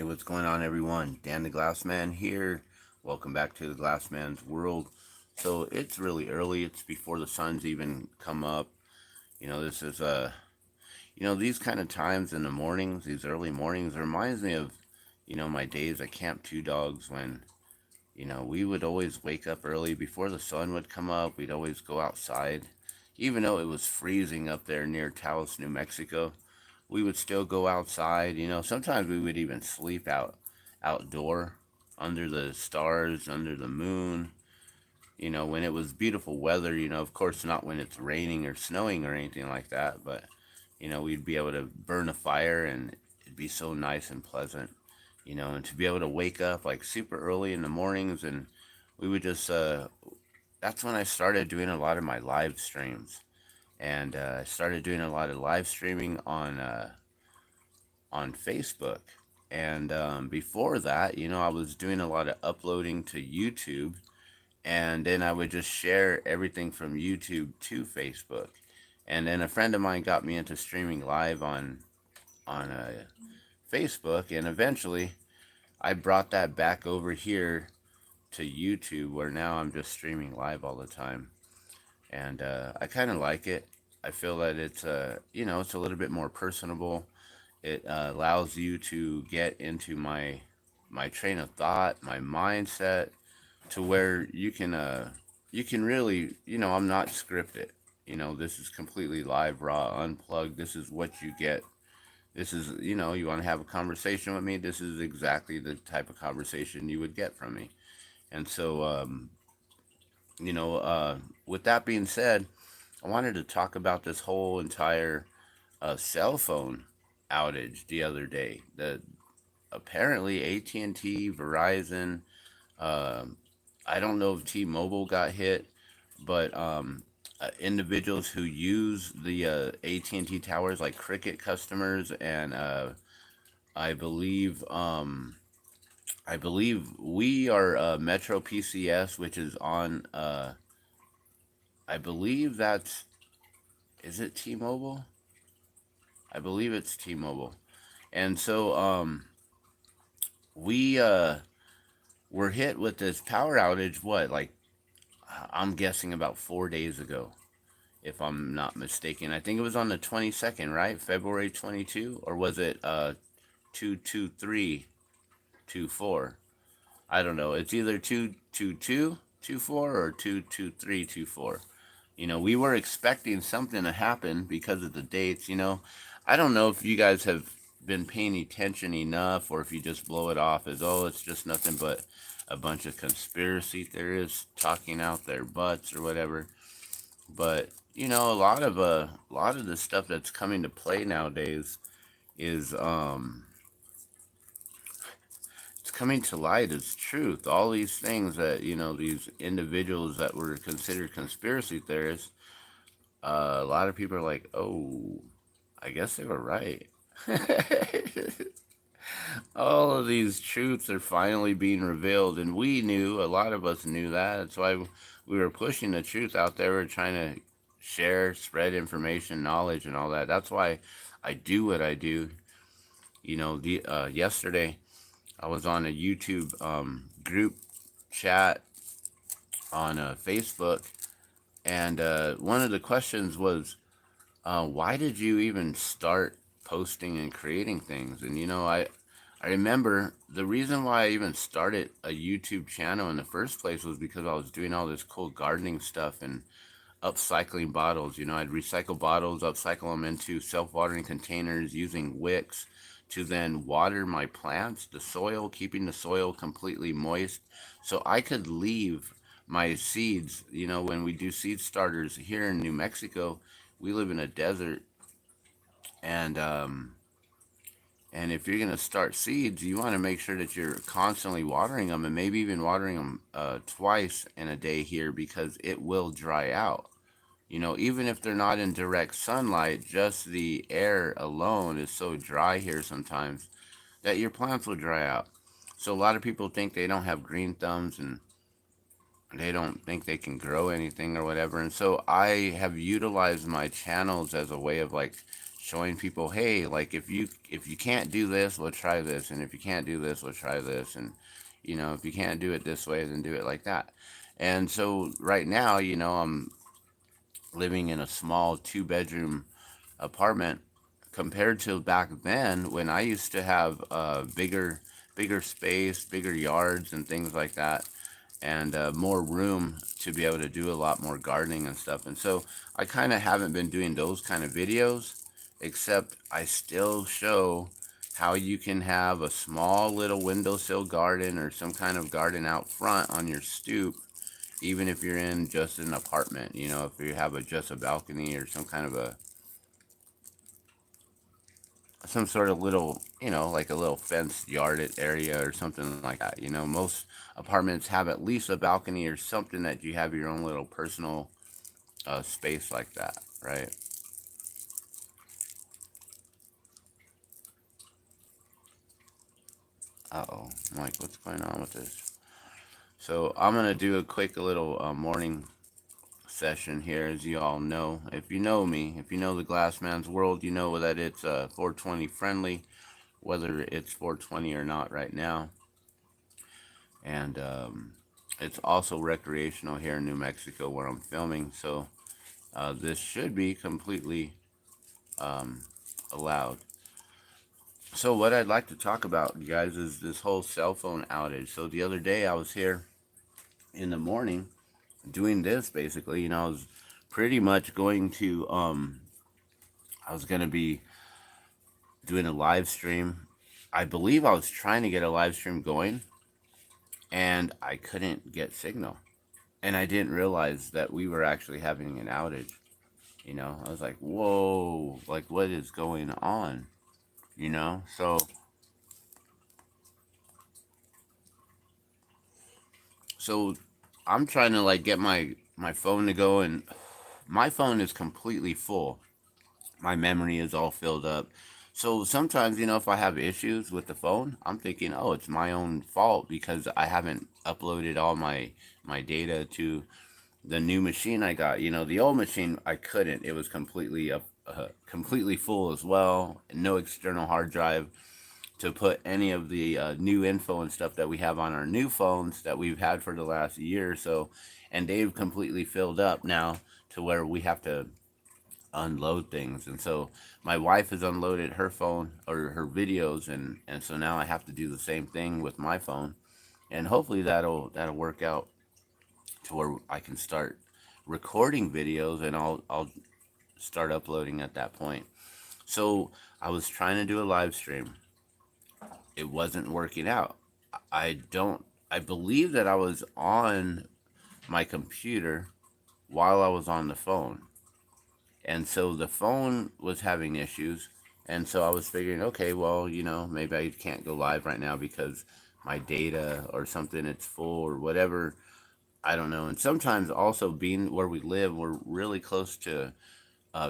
Hey, what's going on, everyone? Dan the Glassman here. Welcome back to the Glassman's world. So it's really early. It's before the sun's even come up. This is these kind of times in the mornings, these early mornings, reminds me of my days at Camp Two Dogs when we would always wake up early before the sun would come up. We'd always go outside, even though it was freezing up there near Taos, New Mexico. We would still go outside. Sometimes we would even sleep outdoor under the stars, under the moon. When it was beautiful weather. Of course, not when it's raining or snowing or anything like that. But we'd be able to burn a fire, and it'd be so nice and pleasant. And to be able to wake up like super early in the mornings, and we would just. That's when I started doing a lot of my live streams, and I started doing a lot of live streaming on Facebook. And before that, I was doing a lot of uploading to YouTube, and then I would just share everything from YouTube to Facebook. And then a friend of mine got me into streaming live on Facebook, and eventually I brought that back over here to YouTube, where now I'm just streaming live all the time, and I kind of like it. I feel that it's a little bit more personable. It allows you to get into my train of thought, my mindset, to where you can really, I'm not scripted. This is completely live, raw, unplugged. This is what you get. This is, you want to have a conversation with me. This is exactly the type of conversation you would get from me. And so, with that being said, I wanted to talk about this whole entire cell phone outage the other day. The apparently AT&T, Verizon, I don't know if T-Mobile got hit, but individuals who use the AT&T towers, like Cricket customers, and I believe I believe we are Metro PCS, which is on. I believe that's, is it T-Mobile? I believe it's T-Mobile, and so we were hit with this power outage. What, like, I'm guessing about 4 days ago, if I'm not mistaken. I think it was on the 22nd, right? February 22, or was it 22324? I don't know. It's either 22224 or 22324. We were expecting something to happen because of the dates. I don't know if you guys have been paying attention enough, or if you just blow it off as, oh, it's just nothing but a bunch of conspiracy theorists talking out their butts or whatever. But a lot of the stuff that's coming to play nowadays is it's coming to light as truth. All these things that these individuals that were considered conspiracy theorists, a lot of people are like, oh, I guess they were right. All of these truths are finally being revealed, and we knew, a lot of us knew that. That's why we were pushing the truth out there. We're trying to share, spread information, knowledge, and all that. That's why I do what I do. Yesterday I was on a YouTube group chat on Facebook, and one of the questions was, why did you even start posting and creating things? And I remember the reason why I even started a YouTube channel in the first place was because I was doing all this cool gardening stuff and upcycling bottles. I'd recycle bottles, upcycle them into self-watering containers using wicks to then water my plants, the soil, keeping the soil completely moist, so I could leave my seeds. When we do seed starters here in New Mexico, we live in a desert, and if you're going to start seeds, you want to make sure that you're constantly watering them, and maybe even watering them twice in a day here, because it will dry out. Even if they're not in direct sunlight, just the air alone is so dry here sometimes that your plants will dry out. So a lot of people think they don't have green thumbs, and they don't think they can grow anything or whatever. And so I have utilized my channels as a way of, like, showing people, hey, like if you can't do this, let's try this, and if you can't do this, let's try this, and if you can't do it this way, then do it like that. And so right now, I'm living in a small 2 bedroom apartment compared to back then when I used to have bigger space, bigger yards and things like that, and more room to be able to do a lot more gardening and stuff. And so I kind of haven't been doing those kind of videos, except I still show how you can have a small little windowsill garden or some kind of garden out front on your stoop, even if you're in just an apartment. If you have just a balcony or some sort of little, like a little fenced yarded area or something like that. Most apartments have at least a balcony or something that you have your own little personal space like that, right? Uh-oh, Mike, what's going on with this? So I'm going to do a quick little morning session here. As you all know, if you know me, if you know the Glassman's World, you know that it's 420 friendly, whether it's 420 or not right now. And it's also recreational here in New Mexico where I'm filming, so this should be completely um, allowed. So what I'd like to talk about, you guys, is this whole cell phone outage. So the other day I was here in the morning doing this basically. I was pretty much I was going to be doing a live stream. I believe I was trying to get a live stream going and I couldn't get signal. And I didn't realize that we were actually having an outage. I was like, whoa, like what is going on? So I'm trying to like get my phone to go, and my phone is completely full. My memory is all filled up. So sometimes, if I have issues with the phone, I'm thinking, oh, it's my own fault because I haven't uploaded all my data to the new machine I got. The old machine I couldn't. It was completely full as well. No external hard drive to put any of the new info and stuff that we have on our new phones that we've had for the last year or so, and they've completely filled up now to where we have to unload things. And so my wife has unloaded her phone or her videos, and so now I have to do the same thing with my phone, and hopefully that'll work out to where I can start recording videos, and I'll start uploading at that point. So I was trying to do a live stream. It wasn't working out. I believe that I was on my computer while I was on the phone. And so the phone was having issues. And so I was figuring, okay, well, maybe I can't go live right now because my data or something, it's full or whatever. I don't know. And sometimes also being where we live, we're really close to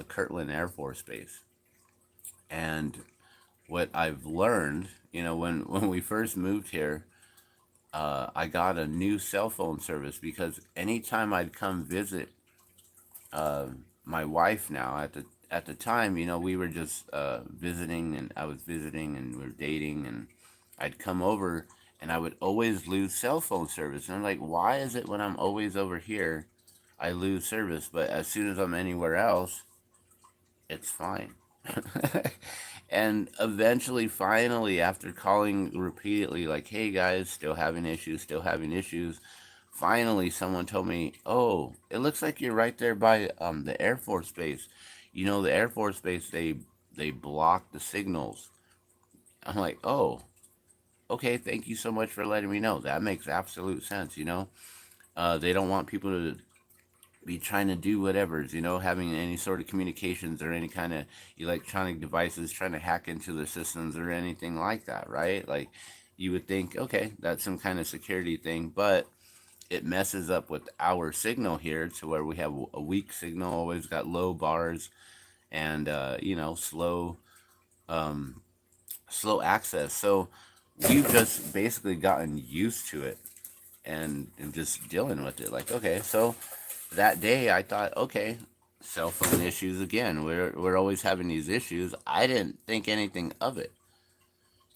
Kirtland Air Force Base. And what I've learned, when we first moved here, I got a new cell phone service because anytime I'd come visit uh, my wife now at the time, we were just visiting, and I was visiting, and we were dating, and I'd come over, and I would always lose cell phone service. And I'm like, why is it when I'm always over here, I lose service, but as soon as I'm anywhere else, it's fine. And eventually, finally, after calling repeatedly, like, hey guys, still having issues, finally someone told me, oh, it looks like you're right there by the Air Force Base. The Air Force Base, they block the signals. I'm like, oh, okay, thank you so much for letting me know. That makes absolute sense. They don't want people to be trying to do whatever's, having any sort of communications or any kind of electronic devices trying to hack into the systems or anything like that, right? Like, you would think, okay, that's some kind of security thing, but it messes up with our signal here to where we have a weak signal, always got low bars, and um, slow access. So we've just basically gotten used to it, and just dealing with it. Like, okay, so that day I thought, okay, cell phone issues again. We're always having these issues. I didn't think anything of it.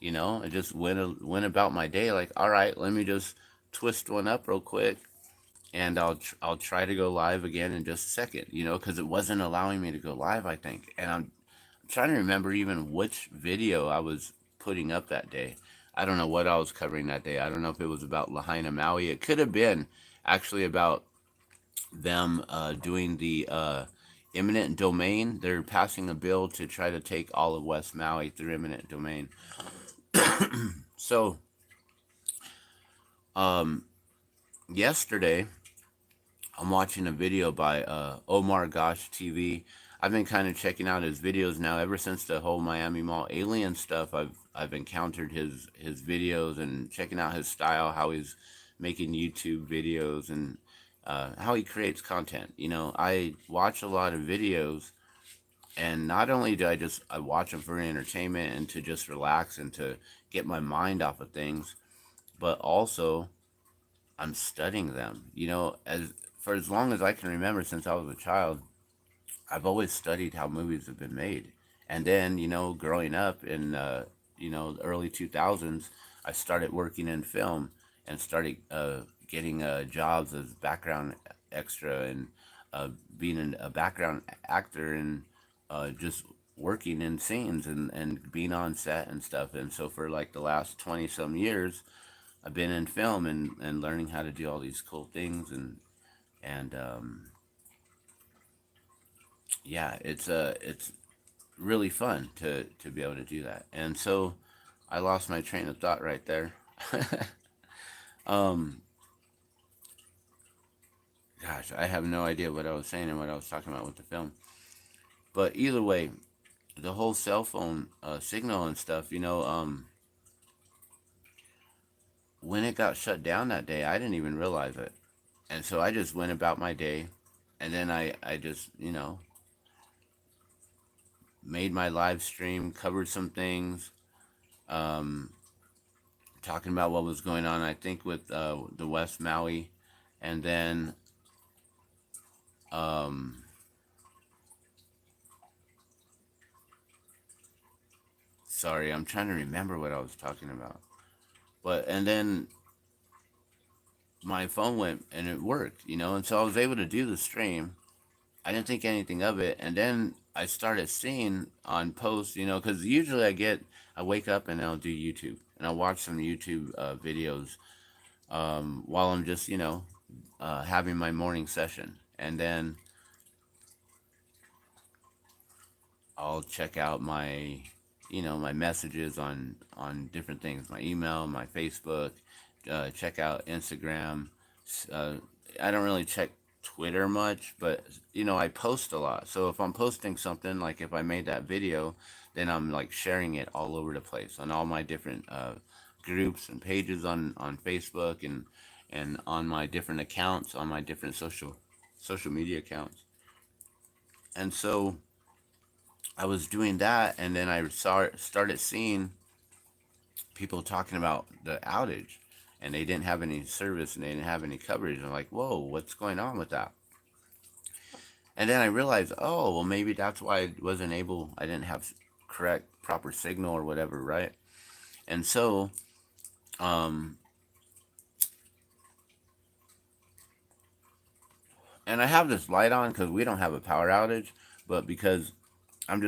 I just went about my day like, all right, let me just twist one up real quick, and I'll try to go live again in just a second. Because it wasn't allowing me to go live. I think, and I'm trying to remember even which video I was putting up that day. I don't know what I was covering that day. I don't know if it was about Lahaina Maui. It could have been actually about them doing the eminent domain. They're passing a bill to try to take all of West Maui through eminent domain. So, um, yesterday, I'm watching a video by Omar Gosh TV. I've been kind of checking out his videos now ever since the whole Miami Mall alien stuff. I've encountered his videos and checking out his style, how he's making YouTube videos, and how he creates content. I watch a lot of videos, and not only do I watch them for entertainment and to just relax and to get my mind off of things, but also I'm studying them. As for as long as I can remember since I was a child, I've always studied how movies have been made. And then, growing up in the early 2000s, I started working in film and started getting jobs as background extra and uh, being a background actor and just working in scenes and being on set and stuff. And so for like the last 20 some years, I've been in film and learning how to do all these cool things and yeah, it's really fun to be able to do that. And so I lost my train of thought right there. um, Gosh, I have no idea what I was saying and what I was talking about with the film. But either way, the whole cell phone signal and stuff, when it got shut down that day, I didn't even realize it. And so I just went about my day, and then I just, made my live stream, covered some things, um, talking about what was going on, I think, with the West Maui. And then, um, sorry, I'm trying to remember what I was talking about. And then my phone went and it worked, and so I was able to do the stream. I didn't think anything of it. And then I started seeing on posts, because usually I wake up and I'll do YouTube and I'll watch some YouTube videos while I'm just, having my morning session. And then I'll check out my messages on different things, my email, my Facebook, check out Instagram. Uh, I don't really check Twitter much, but I post a lot. So if I'm posting something, like if I made that video, then I'm like sharing it all over the place on all my different groups and pages on Facebook and on my different accounts, on my different social media accounts. And so I was doing that, and then started seeing people talking about the outage, and they didn't have any service and they didn't have any coverage. I'm like, whoa, what's going on with that? And then I realized, oh, well, maybe that's why I didn't have correct, proper signal or whatever, right? And so, um, and I have this light on because we don't have a power outage, but because I'm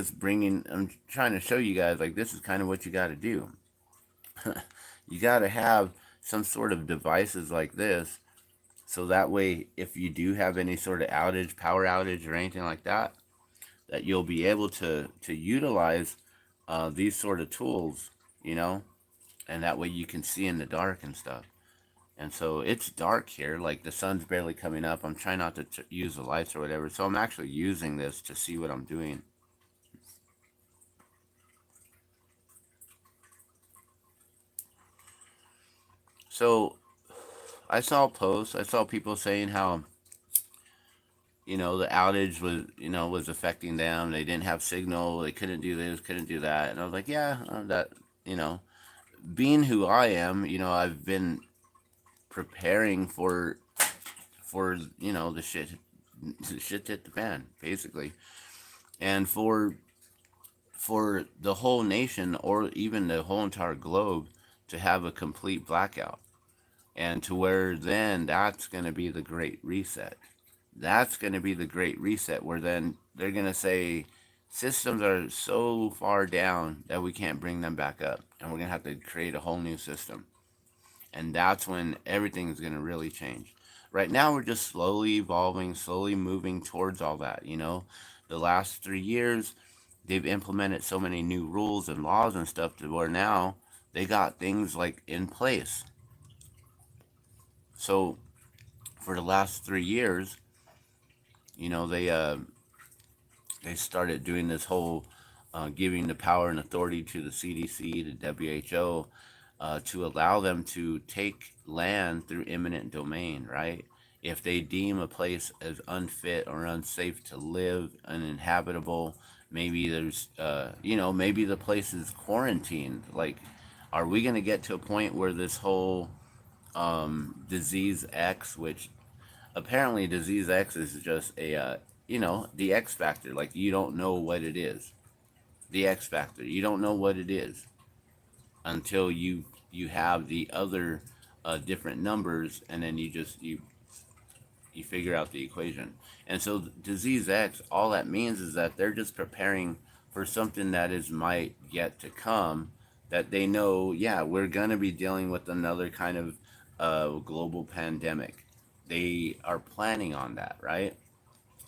trying to show you guys, like, this is kind of what you got to do. You got to have some sort of devices like this, so that way if you do have any sort of outage, power outage or anything like that, that you'll be able to utilize these sort of tools, and that way you can see in the dark and stuff. And so it's dark here, like the sun's barely coming up. I'm trying not to use the lights or whatever, so I'm actually using this to see what I'm doing. So I saw people saying how, the outage was affecting them. They didn't have signal. They couldn't do this, couldn't do that. And I was like, yeah, that, you know, being who I am, I've been preparing for the shit shit hit the fan, basically. And for the whole nation, or even the whole entire globe, to have a complete blackout, and to where then that's going to be the great reset. That's going to be the great reset, where then they're going to say systems are so far down that we can't bring them back up, and we're going to have to create a whole new system. And that's when everything is going to really change. Right now, we're just slowly evolving, slowly moving towards all that. The last 3 years, they've implemented so many new rules and laws and stuff to where now they got things like in place. So for the last 3 years, you know, they started doing this whole giving the power and authority to the CDC, the WHO, to allow them to take land through eminent domain, right? If they deem a place as unfit or unsafe to live, uninhabitable, maybe maybe the place is quarantined. Like, are we going to get to a point where this whole disease X, which apparently disease X is just the X factor. Like, you don't know what it is. The X factor. You don't know what it is until you have the other different numbers, and then you figure out the equation. And so disease X, all that means is that they're just preparing for something that is might yet to come. That they know, yeah, we're gonna be dealing with another kind of global pandemic. They are planning on that, right?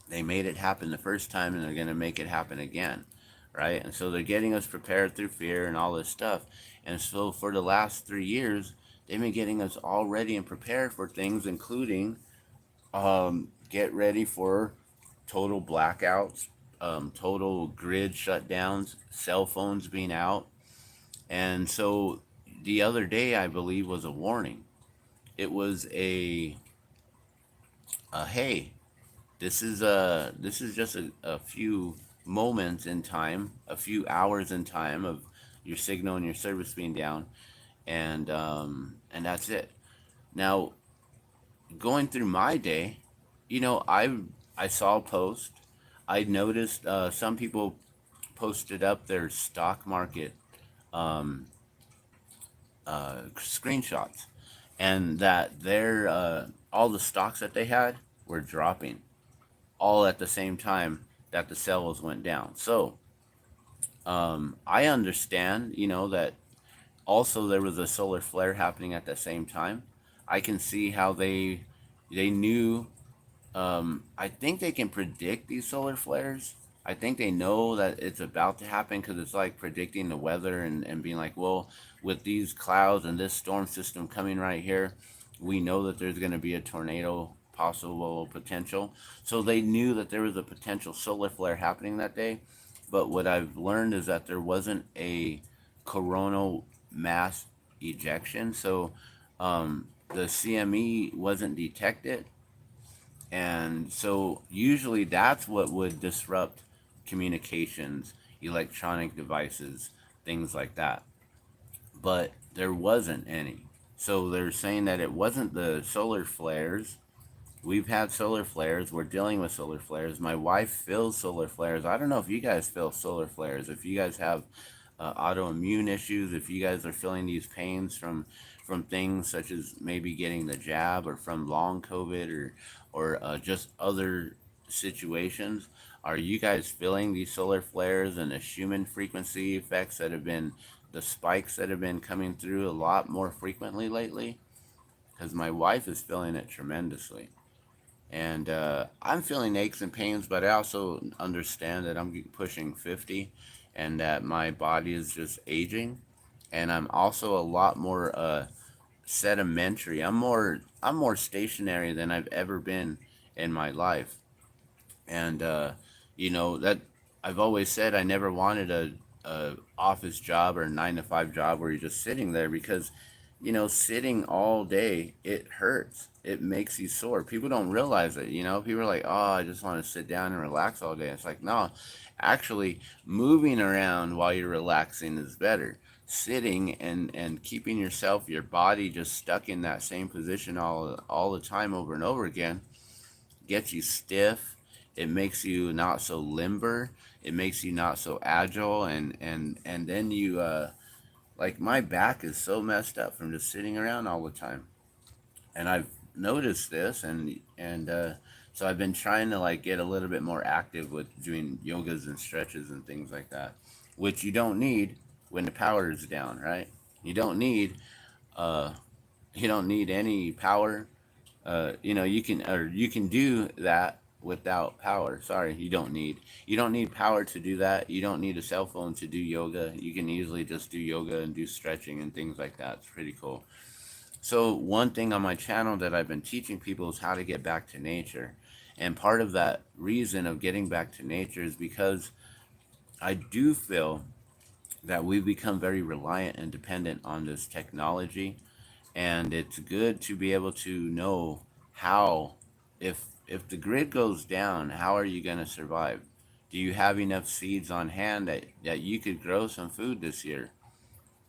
They made it happen the first time, and they're going to make it happen again, right? And so they're getting us prepared through fear and all this stuff. And so for the last 3 years, they've been getting us all ready and prepared for things, including get ready for total blackouts, total grid shutdowns, cell phones being out. And so the other day, I believe, was a warning. It was a hey, this is just a few moments in time, a few hours in time of your signal and your service being down, and that's it. Now, going through my day, I saw a post. I noticed some people posted up their stock market screenshots, and that their all the stocks that they had were dropping all at the same time that the sales went down. So I understand, that also there was a solar flare happening at the same time. I can see how they knew. I think they can predict these solar flares. I think they know that it's about to happen, because it's like predicting the weather, and being like, well, with these clouds and this storm system coming right here, we know that there's going to be a tornado possible potential. So they knew that there was a potential solar flare happening that day. But what I've learned is that there wasn't a coronal mass ejection. So the CME wasn't detected. And so usually that's what would disrupt communications, electronic devices, things like that. But there wasn't any. So they're saying that it wasn't the solar flares. We've had solar flares. We're dealing with solar flares. My wife feels solar flares. I don't know if you guys feel solar flares. If you guys have autoimmune issues, if you guys are feeling these pains from things such as maybe getting the jab, or from long COVID, or just other situations, are you guys feeling these solar flares and the Schumann frequency effects that have been the spikes that have been coming through a lot more frequently lately? Because my wife is feeling it tremendously. And I'm feeling aches and pains, but I also understand that I'm pushing 50, and that my body is just aging. And I'm also a lot more sedimentary. I'm more stationary than I've ever been in my life. And that I've always said I never wanted a office job or a 9 to 5 job where you're just sitting there, because sitting all day, it hurts. It makes you sore. People don't realize it. People are like, oh, I just want to sit down and relax all day. It's like, no, actually moving around while you're relaxing is better. Sitting and keeping your body just stuck in that same position all the time over and over again, gets you stiff. It makes you not so limber. It makes you not so agile, and then you like my back is so messed up from just sitting around all the time, and I've noticed this, and so I've been trying to like get a little bit more active with doing yogas and stretches and things like that, which you don't need when the power is down, right? You don't need uh you don't need any power. You can do that without power. Sorry, you don't need power to do that. You don't need a cell phone to do yoga. You can easily just do yoga and do stretching and things like that. It's pretty cool. So one thing on my channel that I've been teaching people is how to get back to nature. And part of that reason of getting back to nature is because I do feel that we've become very reliant and dependent on this technology, and it's good to be able to know how, if the grid goes down, how are you going to survive? Do you have enough seeds on hand that you could grow some food this year?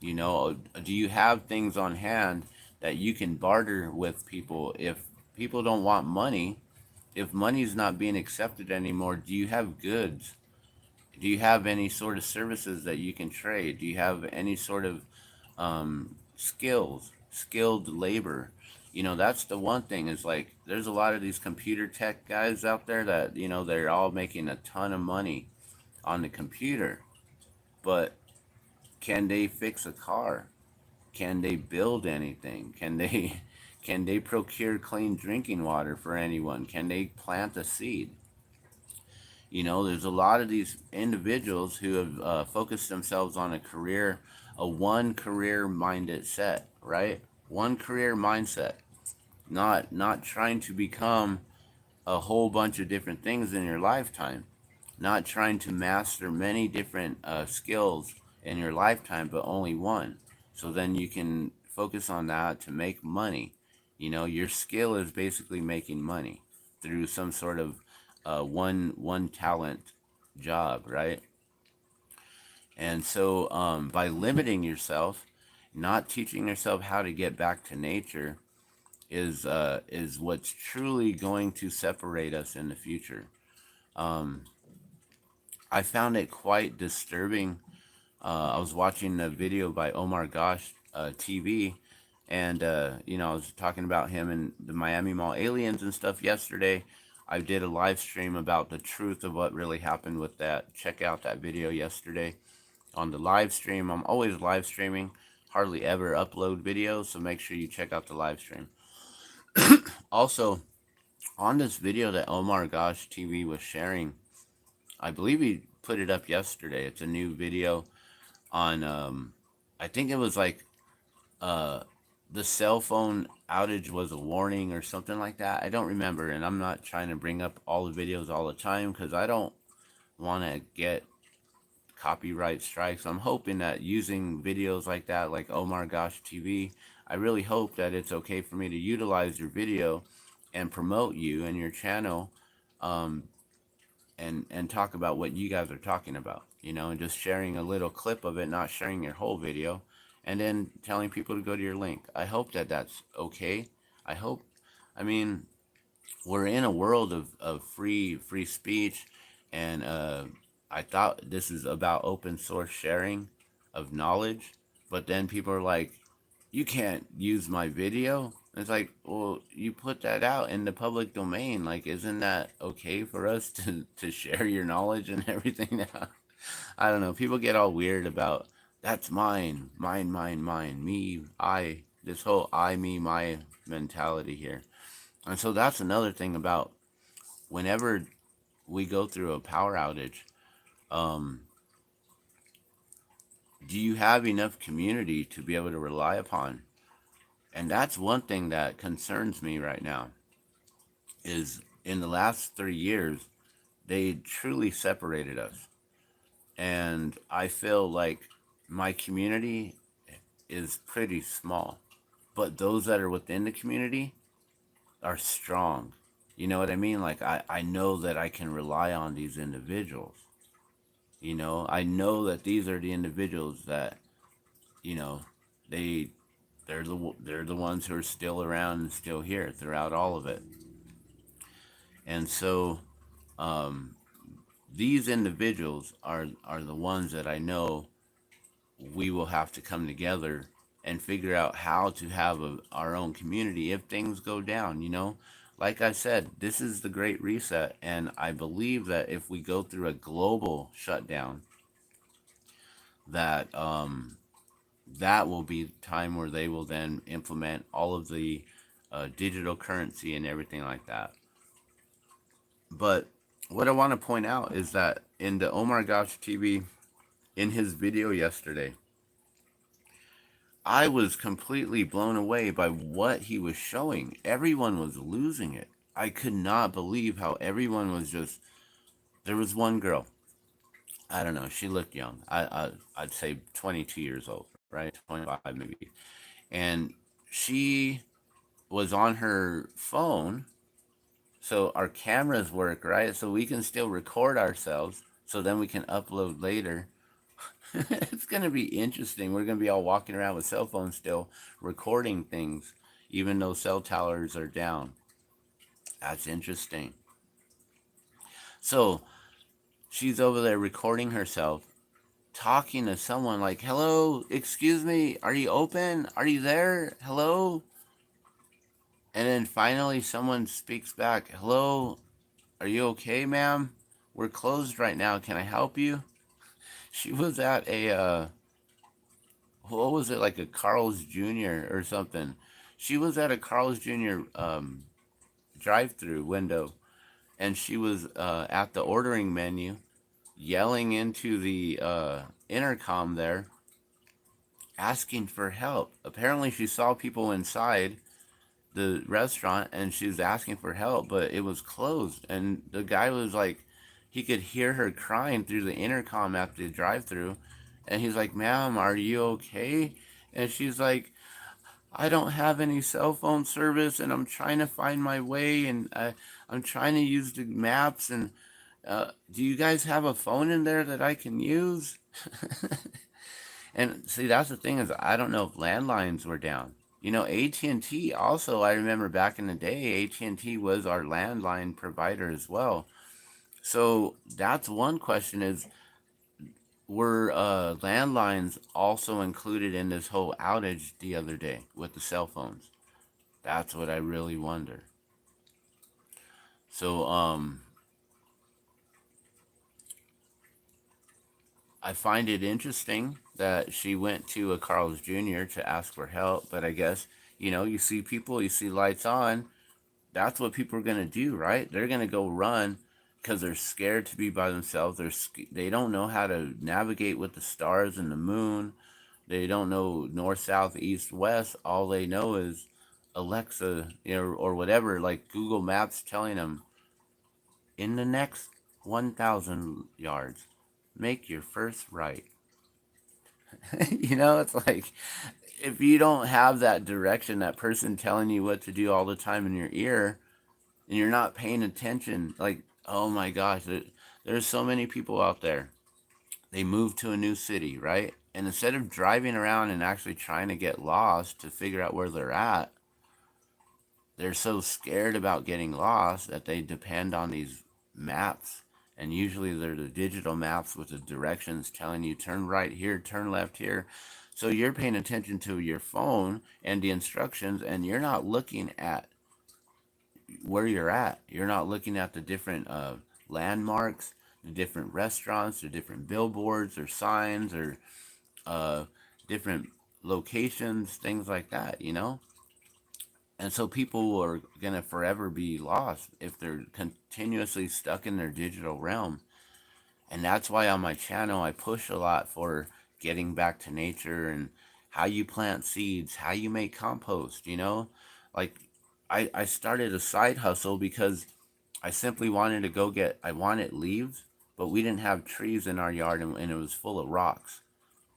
Do you have things on hand that you can barter with people? If people don't want money, if money's not being accepted anymore, do you have goods? Do you have any sort of services that you can trade? Do you have any sort of skilled labor? That's the one thing is like there's a lot of these computer tech guys out there that, they're all making a ton of money on the computer, but can they fix a car? Can they build anything? Can they procure clean drinking water for anyone? Can they plant a seed? There's a lot of these individuals who have focused themselves on a one career minded set, right? One career mindset, not trying to become a whole bunch of different things in your lifetime, not trying to master many different skills in your lifetime, but only one. So then you can focus on that to make money. Your skill is basically making money through some sort of one talent job, right? And so by limiting yourself, not teaching yourself how to get back to nature is what's truly going to separate us in the future. Um, I found it quite disturbing. I was watching a video by Omar Gosh TV, and I was talking about him and the Miami Mall aliens and stuff yesterday. I did a live stream about the truth of what really happened with that. Check out that video yesterday on the live stream. I'm always live streaming, hardly ever upload videos, so make sure you check out the live stream. Also, on this video that Omar Gosh TV was sharing, I believe he put it up yesterday. It's a new video on I think it was like uh the cell phone outage was a warning or something like that. I don't remember, and I'm not trying to bring up all the videos all the time because I don't want to get copyright strikes. I'm hoping that using videos like that, like Omar Gosh TV, I really hope that it's okay for me to utilize your video and promote you and your channel, um, and talk about what you guys are talking about, and just sharing a little clip of it, not sharing your whole video, and then telling people to go to your link. I hope that that's okay. I hope, I mean, we're in a world of free speech, and I thought this is about open source sharing of knowledge, but then people are like, you can't use my video. It's like, well, you put that out in the public domain. Like, isn't that okay for us to share your knowledge and everything now? I don't know. People get all weird about that's mine, me, I, this whole I, me, my mentality here. And so that's another thing about whenever we go through a power outage, um, do you have enough community to be able to rely upon? And that's one thing that concerns me right now is in the last 3 years, they truly separated us. And I feel like my community is pretty small, but those that are within the community are strong. You know what I mean? Like I know that I can rely on these individuals. I know that these are the individuals that, you know, they they're the ones who are still around and still here throughout all of it. And so um, these individuals are the ones that I know we will have to come together and figure out how to have our own community if things go down, you know? Like I said, this is the Great Reset, and I believe that if we go through a global shutdown, that that will be the time where they will then implement all of the digital currency and everything like that. But what I want to point out is that in the Omar Gosh TV, in his video yesterday, I was completely blown away by what he was showing. Everyone was losing it. I could not believe how everyone was just. There was one girl. I don't know. She looked young. I'd say 22 years old, right? 25 maybe. And she was on her phone, so our cameras work, right? So we can still record ourselves, so then we can upload later. It's going to be interesting. We're going to be all walking around with cell phones still recording things, even though cell towers are down. That's interesting. So she's over there recording herself, talking to someone like, hello, excuse me, are you open? Are you there? Hello? And then finally someone speaks back, hello, are you okay, ma'am? We're closed right now. Can I help you? She was at what was it, like a Carl's Jr. or something. She was at a Carl's Jr. Drive-through window, and she was at the ordering menu, yelling into the intercom there, asking for help. Apparently, she saw people inside the restaurant, and she was asking for help, but it was closed. And the guy was like, he could hear her crying through the intercom at the drive-through, and he's like, "Ma'am, are you okay?" And she's like, I don't have any cell phone service, and I'm trying to find my way, and I'm trying to use the maps. And do you guys have a phone in there that I can use? And see, that's the thing, is I don't know if landlines were down. You know, AT&T also, I remember back in the day, AT&T was our landline provider as well. So that's one question, is were landlines also included in this whole outage the other day with the cell phones? That's what I really wonder. So I find it interesting that she went to a Carl's Jr. to ask for help, but I guess, you know, you see people, you see lights on, that's what people are going to do, right? They're going to go run because they're scared to be by themselves. They don't know how to navigate with the stars and the moon. They don't know north, south, east, west. All they know is Alexa, you know, or whatever, like Google Maps telling them, in the next 1,000 yards, make your first right. You know, it's like, if you don't have that direction, that person telling you what to do all the time in your ear, and you're not paying attention, like, oh my gosh, there's so many people out there. They move to a new city, right? And instead of driving around and actually trying to get lost to figure out where they're at, they're so scared about getting lost that they depend on these maps. And usually they're the digital maps with the directions telling you turn right here, turn left here. So you're paying attention to your phone and the instructions, and you're not looking at where you're at. You're not looking at the different landmarks, the different restaurants, the different billboards or signs, or uh, different locations, things like that, you know? And so people are going to forever be lost if they're continuously stuck in their digital realm. And that's why on my channel I push a lot for getting back to nature, and how you plant seeds, how you make compost, you know? Like, I started a side hustle because I simply wanted to I wanted leaves, but we didn't have trees in our yard, and it was full of rocks.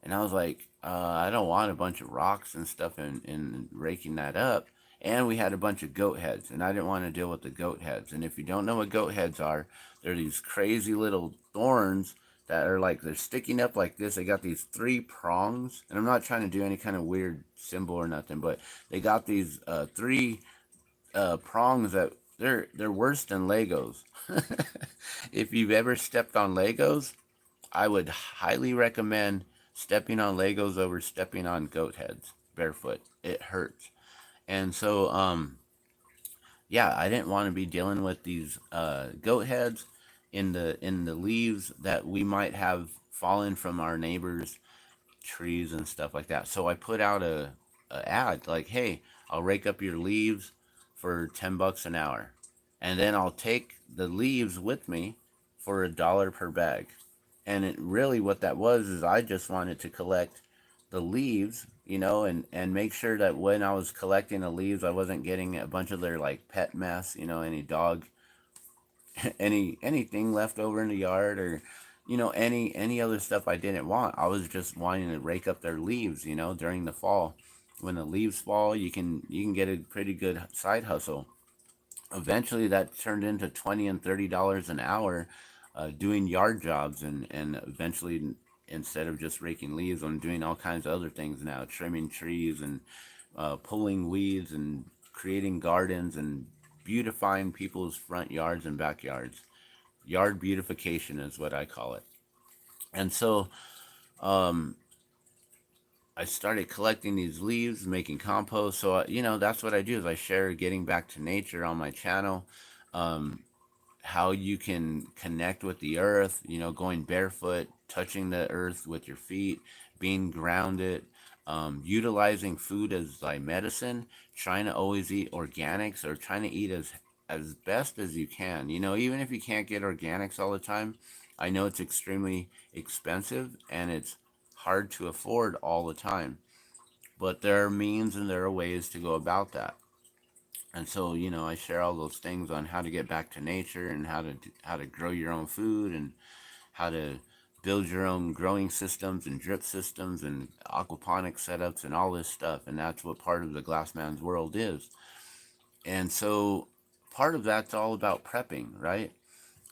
And I was like, I don't want a bunch of rocks and stuff and raking that up. And we had a bunch of goat heads, and I didn't want to deal with the goat heads. And if you don't know what goat heads are, they're these crazy little thorns that are like, they're sticking up like this. They got these three prongs, and I'm not trying to do any kind of weird symbol or nothing, but they got these three prongs that they're worse than Legos. If you've ever stepped on Legos, I would highly recommend stepping on Legos over stepping on goat heads barefoot. It hurts. And so, yeah, I didn't want to be dealing with these goat heads in the leaves that we might have fallen from our neighbors' trees and stuff like that. So I put out a ad like, "Hey, I'll rake up your leaves for $10 an hour, and then I'll take the leaves with me for $1 per bag." And it really what that was is I just wanted to collect the leaves, and make sure that when I was collecting the leaves, I wasn't getting a bunch of their like pet mess, any dog, anything left over in the yard, or any other stuff I didn't want. I was just wanting to rake up their leaves, during the fall. When the leaves fall, you can get a pretty good side hustle. Eventually that turned into $20 and $30 an hour, doing yard jobs, and eventually, instead of just raking leaves, I'm doing all kinds of other things now, trimming trees and pulling weeds and creating gardens and beautifying people's front yards and backyards. Yard beautification is what I call it. And so, um, I started collecting these leaves, making compost. So, that's what I do is I share getting back to nature on my channel. Um, how you can connect with the earth, going barefoot, touching the earth with your feet, being grounded, utilizing food as like medicine, trying to always eat organics, or trying to eat as best as you can. Even if you can't get organics all the time, I know it's extremely expensive and it's hard to afford all the time, but there are means and there are ways to go about that. And so, I share all those things on how to get back to nature, and how to grow your own food, and how to build your own growing systems and drip systems and aquaponic setups and all this stuff. And that's what part of the Glassman's world is. And so part of that's all about prepping, right?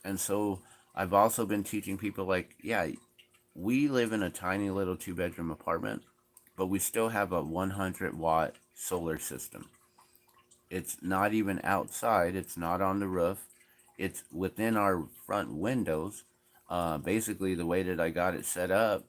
And so I've also been teaching people, like, yeah, we live in a tiny little 2-bedroom apartment, but we still have a 100-watt solar system. It's not even outside. It's not on the roof. It's within our front windows. Basically, the way that I got it set up,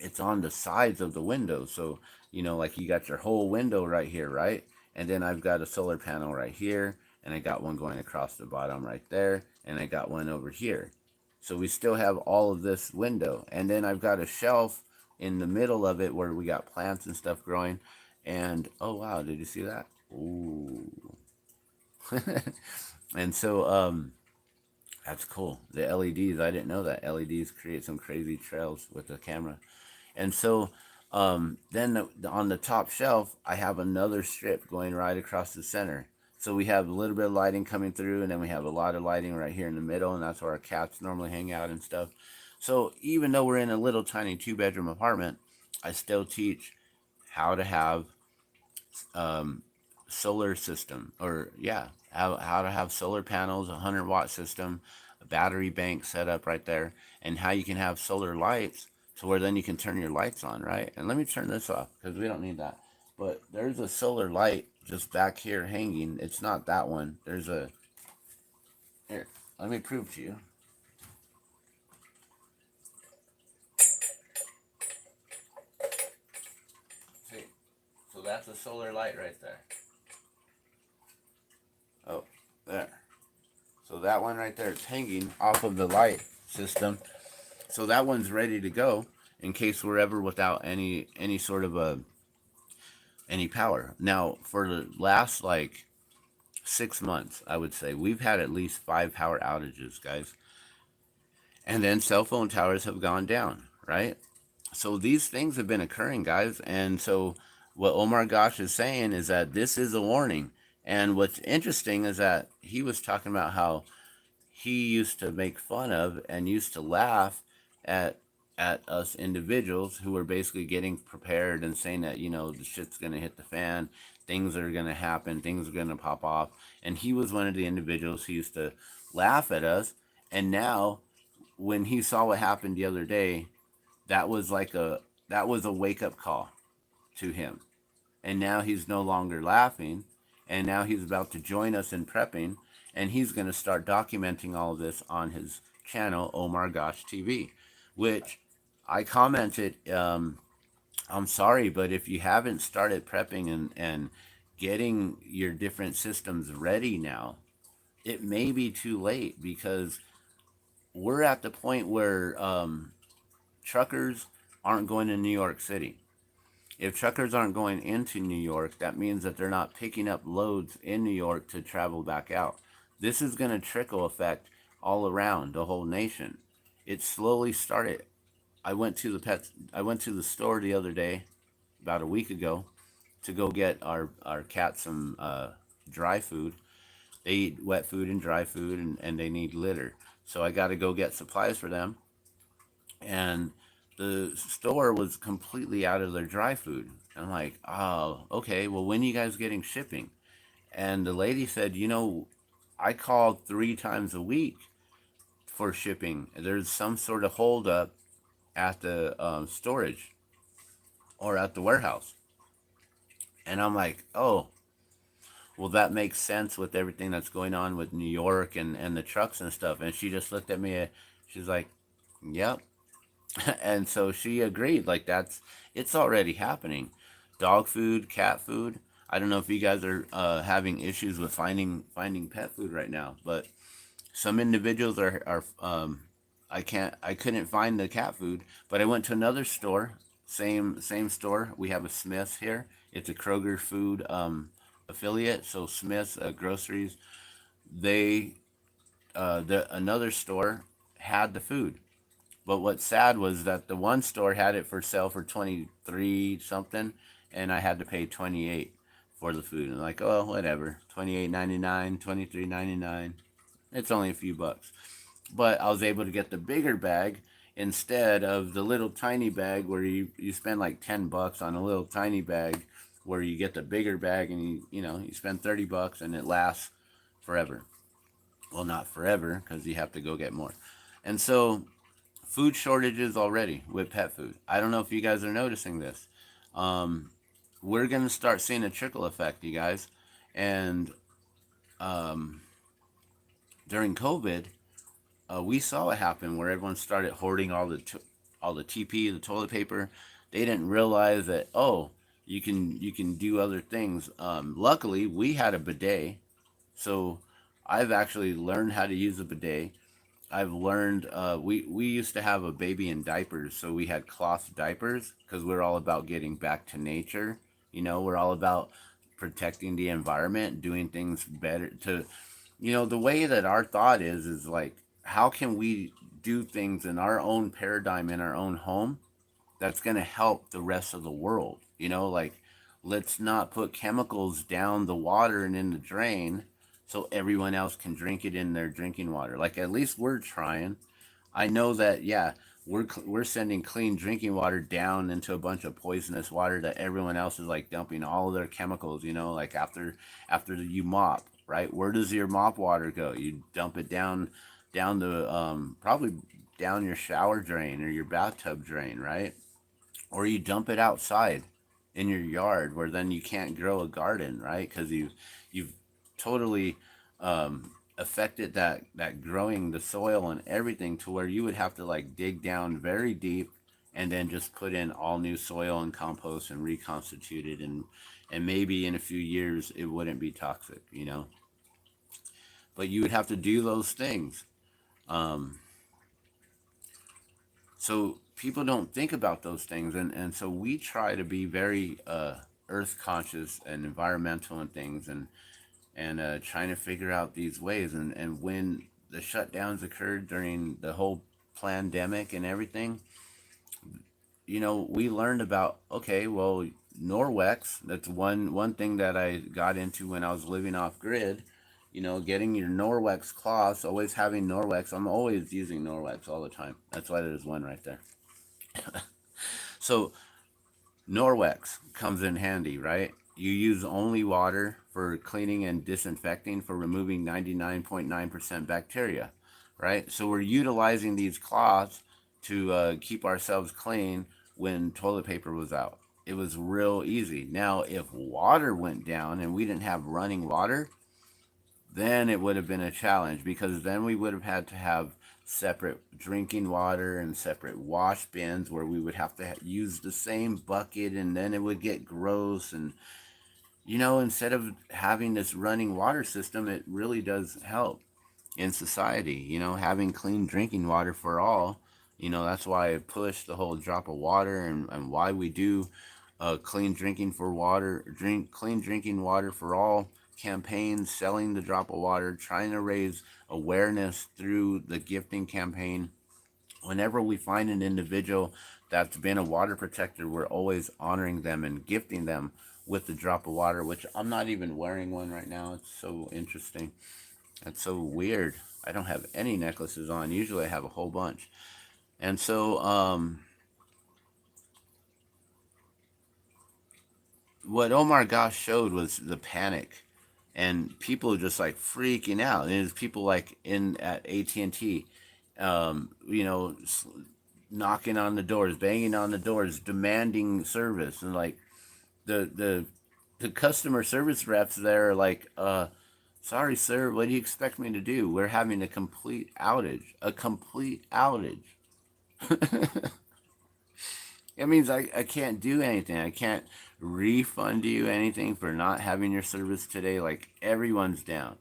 it's on the sides of the windows. So, like you got your whole window right here, right? And then I've got a solar panel right here, and I got one going across the bottom right there, and I got one over here. So we still have all of this window. And then I've got a shelf in the middle of it where we got plants and stuff growing. And oh wow, did you see that? Ooh. And so that's cool. The LEDs, I didn't know that LEDs create some crazy trails with the camera. And so then on the top shelf, I have another strip going right across the center. So we have a little bit of lighting coming through, and then we have a lot of lighting right here in the middle, and that's where our cats normally hang out and stuff. So even though we're in a little tiny 2-bedroom apartment, I still teach how to have um, solar system, or yeah, how to have solar panels, a 100-watt system, a battery bank set up right there, and how you can have solar lights to where then you can turn your lights on, right? And let me turn this off because we don't need that. But there's a solar light just back here hanging. It's not that one. There's a, here, let me prove to you. See, so that's a solar light right there. Oh, there. So that one right there is hanging off of the light system. So that one's ready to go in case we're ever without any sort of any power. Now, for the last like 6 months, I would say we've had at least 5 power outages, guys. And then cell phone towers have gone down, right? So these things have been occurring, guys. And so what Omar Gosh is saying is that this is a warning. And what's interesting is that he was talking about how he used to make fun of and used to laugh at us individuals who were basically getting prepared and saying that, the shit's gonna hit the fan, things are gonna happen, things are gonna pop off. And he was one of the individuals who used to laugh at us. And now when he saw what happened the other day, that was like a wake up call to him. And now he's no longer laughing. and now he's about to join us in prepping, and he's going to start documenting all of this on his channel, Oh My Gosh TV, which I commented, I'm sorry, but if you haven't started prepping and getting your different systems ready now, it may be too late, because we're at the point where truckers aren't going to New York City. If truckers aren't going into New York, that means that they're not picking up loads in New York to travel back out. This is going to trickle effect all around the whole nation. It slowly started. I went to the store the other day, about a week ago, to go get our cat some dry food. They eat wet food and dry food, and they need litter. So I got to go get supplies for them. And the store was completely out of their dry food. I'm like, oh, okay, well, when are you guys getting shipping? And the lady said, I called 3 times a week for shipping. There's some sort of holdup at the storage or at the warehouse. And I'm like, oh, well, that makes sense with everything that's going on with New York and the trucks and stuff. And she just looked at me. She's like, yep. And so she agreed. Like, it's already happening. Dog food, cat food. I don't know if you guys are having issues with finding pet food right now, but some individuals are I couldn't find the cat food, but I went to another store, same store. We have a Smith's here. It's a Kroger food affiliate. So Smith's groceries, they another store had the food. But what's sad was that the one store had it for sale for 23 something, and I had to pay 28 for the food. And like, oh, whatever, 28.99, 23.99. It's only a few bucks. But I was able to get the bigger bag instead of the little tiny bag where you spend like $10 on a little tiny bag, where you get the bigger bag and you spend $30 and it lasts forever. Well, not forever, because you have to go get more. And so food shortages already with pet food. I don't know if you guys are noticing this. We're going to start seeing a trickle effect, you guys. And during COVID, we saw it happen where everyone started hoarding all the TP, the toilet paper. They didn't realize that, oh, you can do other things. Luckily, we had a bidet, so I've actually learned how to use a bidet. I've learned we used to have a baby in diapers, so we had cloth diapers because we're all about getting back to nature. We're all about protecting the environment, doing things better to, the way that our thought is like, how can we do things in our own paradigm in our own home that's going to help the rest of the world? Like, let's not put chemicals down the water and in the drain so everyone else can drink it in their drinking water. Like, at least we're trying. I know that, yeah, we're sending clean drinking water down into a bunch of poisonous water that everyone else is like dumping all of their chemicals, like after you mop, right? Where does your mop water go? You dump it down the probably down your shower drain or your bathtub drain, right? Or you dump it outside in your yard, where then you can't grow a garden, right? Because you've totally affected that growing the soil and everything, to where you would have to like dig down very deep and then just put in all new soil and compost and reconstitute it, and maybe in a few years it wouldn't be toxic. But you would have to do those things. um, so people don't think about those things, and so we try to be very earth conscious and environmental and things, and trying to figure out these ways. And when the shutdowns occurred during the whole pandemic and everything, we learned about, okay, well, Norwex. That's one thing that I got into when I was living off grid. Getting your Norwex cloths, always having Norwex. I'm always using Norwex all the time. That's why there's one right there. So Norwex comes in handy, right? You use only water for cleaning and disinfecting, for removing 99.9% bacteria, right? So we're utilizing these cloths to keep ourselves clean when toilet paper was out. it was real easy. Now, if water went down and we didn't have running water, then it would have been a challenge, because then we would have had to have separate drinking water and separate wash bins where we would have to use the same bucket, and then it would get gross. And instead of having this running water system, it really does help in society, having clean drinking water for all. That's why I push the whole drop of water, and why we do clean drinking water for all campaigns, selling the drop of water, trying to raise awareness through the gifting campaign. Whenever we find an individual that's been a water protector, we're always honoring them and gifting them with the drop of water, which I'm not even wearing one right now. It's so interesting. It's so weird. I don't have any necklaces on. Usually I have a whole bunch. And so, what Omar Gosh showed was the panic, and people just like freaking out. And there's people like in at AT&T, knocking on the doors, banging on the doors, demanding service. And like the customer service reps there are like, sorry, sir, what do you expect me to do? We're having a complete outage. A complete outage. It means I can't do anything. I can't refund you anything for not having your service today. Like, everyone's down.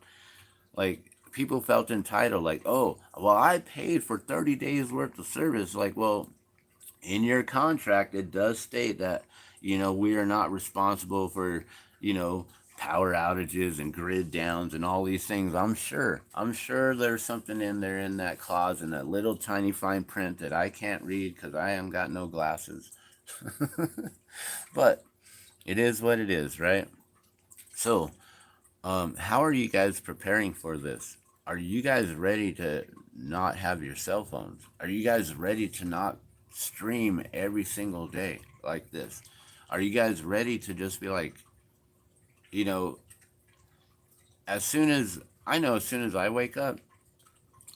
Like, people felt entitled. Like, oh, well, I paid for 30 days worth of service. Like, well, in your contract, it does state that, we are not responsible for, you know, power outages and grid downs and all these things. I'm sure there's something in there in that clause, in that little tiny fine print that I can't read because I am got no glasses. But it is what it is, right? So, how are you guys preparing for this? Are you guys ready to not have your cell phones? Are you guys ready to not stream every single day like this? Are you guys ready to just be like, you know, as soon as I wake up,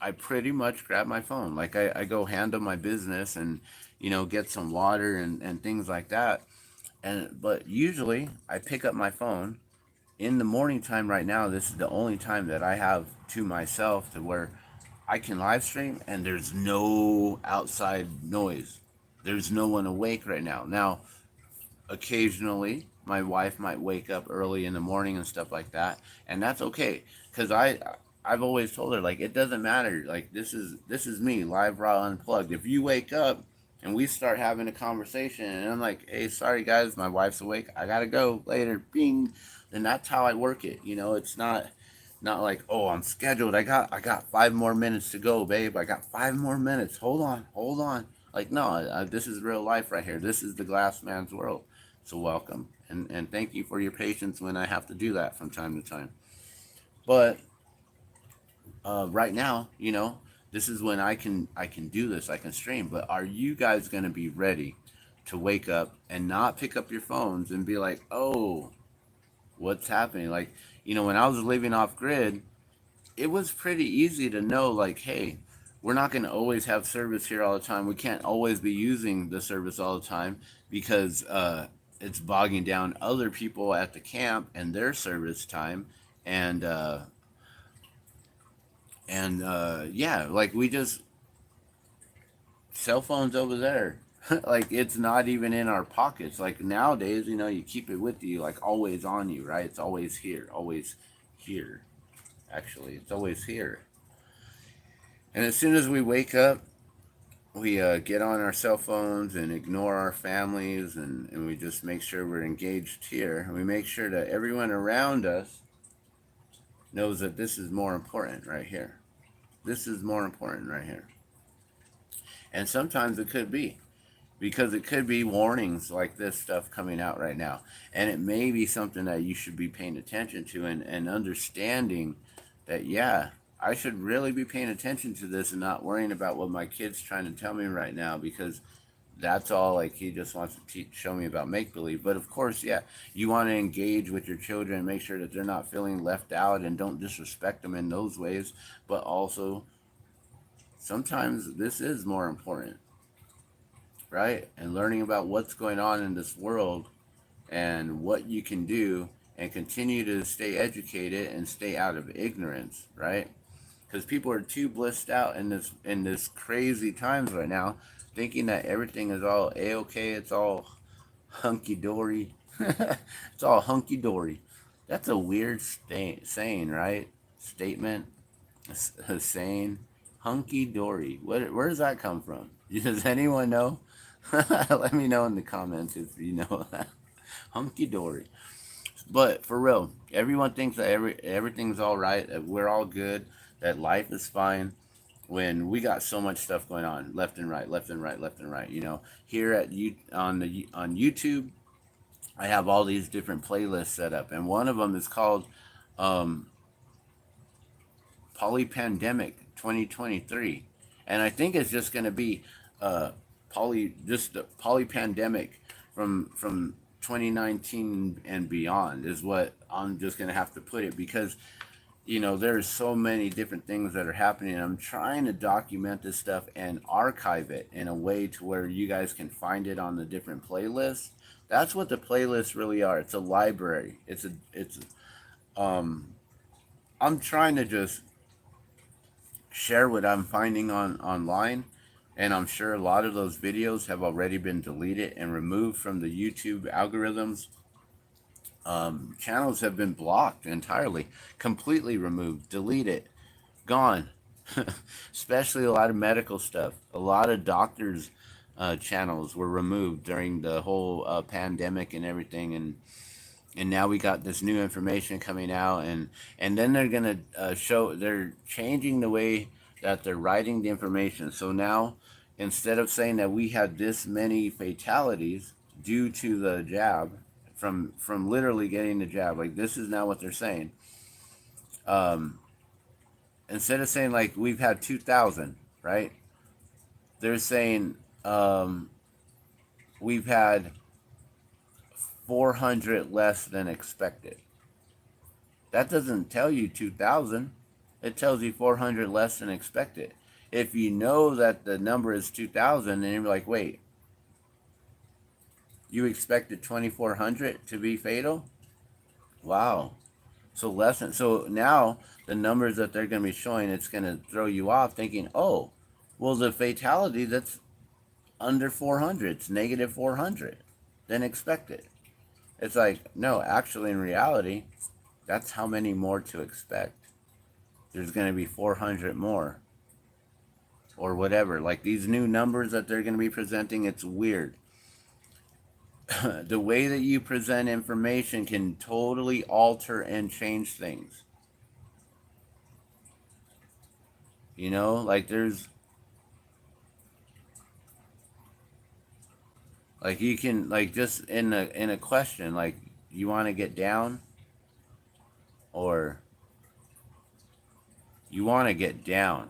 I pretty much grab my phone. Like, I go handle my business and, get some water and things like that. But usually I pick up my phone in the morning time. Right now, this is the only time that I have to myself to where I can live stream and there's no outside noise. There's no one awake right now. Now, occasionally my wife might wake up early in the morning and stuff like that, and that's okay, because I've always told her, like, it doesn't matter. Like, this is me, live, raw, unplugged. If you wake up and we start having a conversation and I'm like, hey, sorry guys, my wife's awake, I gotta go later, bing, then that's how I work it. It's not like, oh, I'm scheduled, I got 5 more minutes to go, babe, I got 5 more minutes, hold on. Like, no, this is real life right here. This is the glass man's world. So welcome, and thank you for your patience when I have to do that from time to time. But right now, this is when I can do this. I can stream. But are you guys gonna be ready to wake up and not pick up your phones and be like, oh, what's happening? Like, when I was living off grid, it was pretty easy to know, like, hey, we're not going to always have service here all the time. We can't always be using the service all the time because it's bogging down other people at the camp and their service time. And yeah, like, we just, cell phones over there. Like, it's not even in our pockets. Like, nowadays, you keep it with you, like, always on you, right? It's always here, always here. Actually, it's always here. And as soon as we wake up, we get on our cell phones and ignore our families, and we just make sure we're engaged here. And we make sure that everyone around us knows that this is more important right here. This is more important right here. And sometimes it could be, because it could be warnings like this stuff coming out right now. And it may be something that you should be paying attention to, and understanding that, yeah, I should really be paying attention to this and not worrying about what my kid's trying to tell me right now, because that's all, like, he just wants to show me about make believe. But of course, yeah, you want to engage with your children and make sure that they're not feeling left out, and don't disrespect them in those ways. But also, sometimes this is more important. right? And learning about what's going on in this world and what you can do and continue to stay educated and stay out of ignorance, right? Because people are too blissed out in this crazy times right now, thinking that everything is all a-okay, it's all hunky dory. It's all hunky dory. That's a weird saying, right? Statement, a saying, hunky dory. Where does that come from? Does anyone know? Let me know in the comments if you know that. Hunky dory. But for real, everyone thinks that everything's all right, that we're all good, that life is fine. When we got so much stuff going on, left and right, left and right, left and right. Here at you on YouTube, I have all these different playlists set up, and one of them is called um, Polypandemic 2023, and I think it's just going to be just the polypandemic from 2019 and beyond is what I'm just going to have to put it, because there's so many different things that are happening. I'm trying to document this stuff and archive it in a way to where you guys can find it on the different playlists. That's what the playlists really are. It's a library. Um I'm trying to just share what I'm finding online, and I'm sure a lot of those videos have already been deleted and removed from the YouTube algorithms. Channels have been blocked entirely, completely removed, deleted, gone. Especially a lot of medical stuff. A lot of doctors' channels were removed during the whole pandemic and everything, and now we got this new information coming out, and then they're gonna they're changing the way that they're writing the information. So now, instead of saying that we had this many fatalities due to the jab, from literally getting the jab, like this is now what they're saying. um Instead of saying like we've had 2,000, right, they're saying we've had 400 less than expected. That doesn't tell you 2,000. It tells you 400 less than expected. If you know that the number is 2,000, then you're like, wait, you expected 2,400 to be fatal? Wow. So now the numbers that they're going to be showing, it's going to throw you off thinking, oh, well, the fatality that's under 400, it's negative 400 than expected. It's like, no, actually, in reality, that's how many more to expect. There's going to be 400 more or whatever. Like these new numbers that they're going to be presenting, it's weird. The way that you present information can totally alter and change things. Like you can, like, just in a question, like, you want to get down, or you want to get down.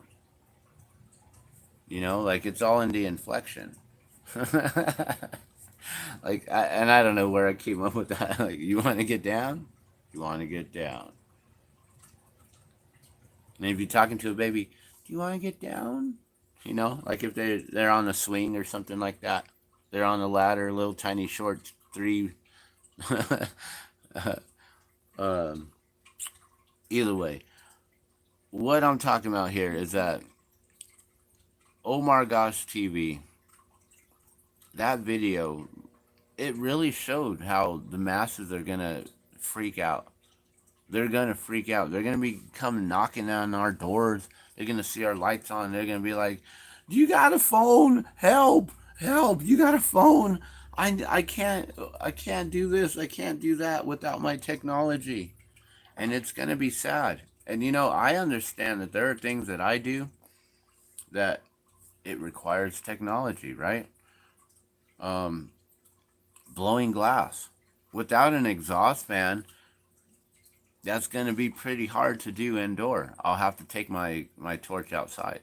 Like it's all in the inflection. And I don't know where I came up with that. Like, you want to get down? You want to get down. And if you're talking to a baby, do you want to get down? Like if they're on the swing or something like that. They're on the ladder, little tiny short three. um, Either way, what I'm talking about here is that Omar Gosh TV, that video, it really showed how the masses are gonna freak out. They're gonna freak out. They're gonna be come knocking on our doors. They're gonna see our lights on. They're gonna be like, "You got a phone? Help! Help! You got a phone? I can't do this. I can't do that without my technology." And it's gonna be sad. And I understand that there are things that I do that it requires technology, right? Um, Blowing glass without an exhaust fan, that's going to be pretty hard to do indoor. I'll have to take my torch outside.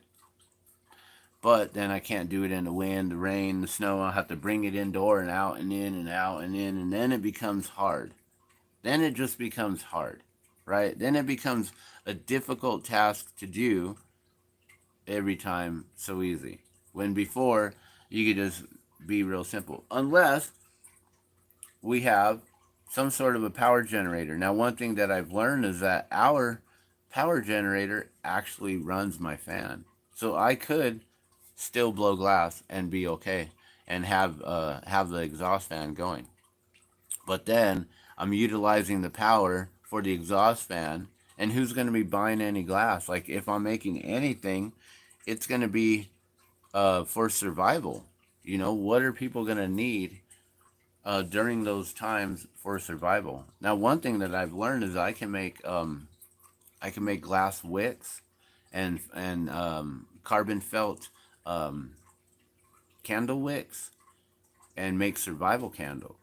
But then I can't do it in the wind, the rain, the snow. I'll have to bring it indoor and out and in and out and in, and then it becomes hard. Then it just becomes hard, right? Then it becomes a difficult task to do every time so easy. When before, you could just be real simple. Unless we have some sort of a power generator. Now, one thing that I've learned is that our power generator actually runs my fan. So I could still blow glass and be okay and have the exhaust fan going. But then I'm utilizing the power for the exhaust fan. And who's going to be buying any glass? Like if I'm making anything, it's going to be for survival. You know, what are people going to need during those times for survival? Now, one thing that I've learned is I can make glass wicks and carbon felt um, candle wicks and make survival candles.